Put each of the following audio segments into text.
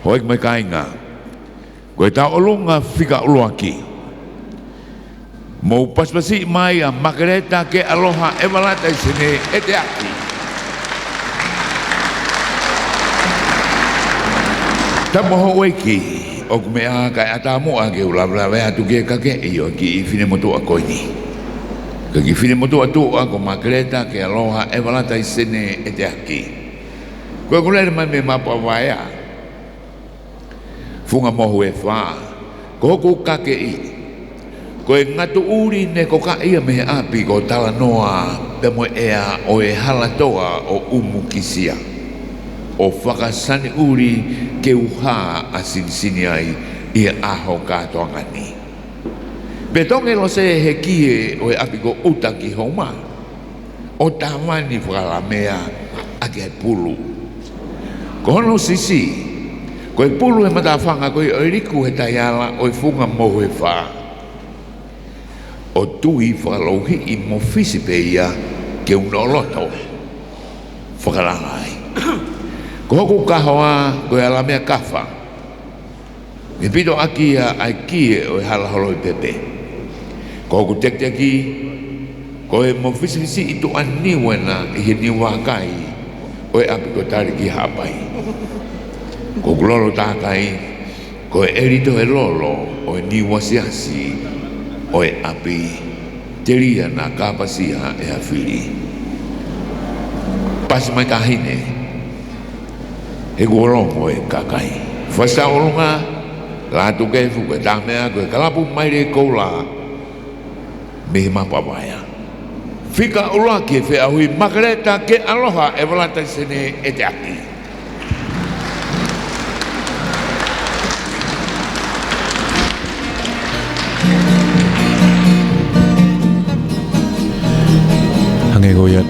Hoi mai kainga. Koe ta olunga fika uluaki. Mau pas-pasi mai a makareta ke aloha e walata i sene e te aki. Ta moho waiki o kumea kai atamu ake ulawlawe atu ke kake iyo ki i fine motu a koini. Ka ki fine motu atu ako makareta ke aloha e walata i sene e te aki. Koe kulere mai me mapa waya. Funga mohu e wha. Ko hoku kake i. Koe ngatu uri ne ko ka ia mehe api ko tala noa pe mo ea o e halatoa o umu kisia. O whakasani uri ke uha a sinisini ai i aho katoanga ni. Pe tonge lo se he kie o e api ko uta ki homa. O tamani whakalamea a ke pulu. Ko hono sisi. Koe pulu e matawhanga koe oiriku he taiala o e funga mohu e wha. O tui whakalouhi i mo fisipe ia ke unoloto. Whakalangai. Ko hoku kahoa koe alamea kawha. Me pito aki ai kie o e halaholo i pepe. Ko hoku tekteki koe mo fisipisi i tu aniwena i he niwakai o e api ko tariki hapai. Ko glolo tākai, ko e erito e lolo, o e niwasiasi, o e api, teria na kapasia e hawhiri. Pasi mai kahine, he kuolongo e kakai. Whasa olunga, lātu kei fuku e tāmea, ko e kalapu mai re koula, mehi mapawaya. Fika ulaki e whea hui makareta ke aloha e walata sene e te aki. Hange goyat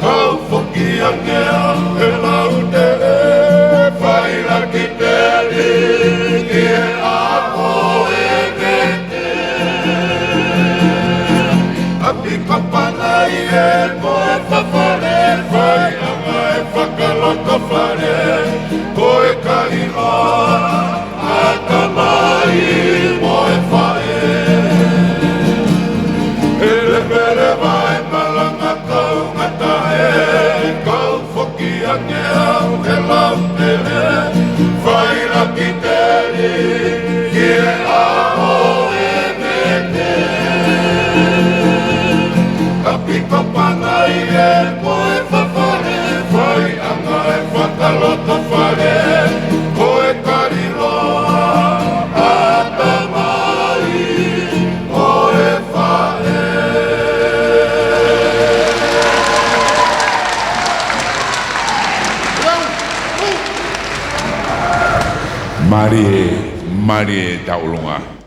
Kau fokia ngea Mari e taulunga.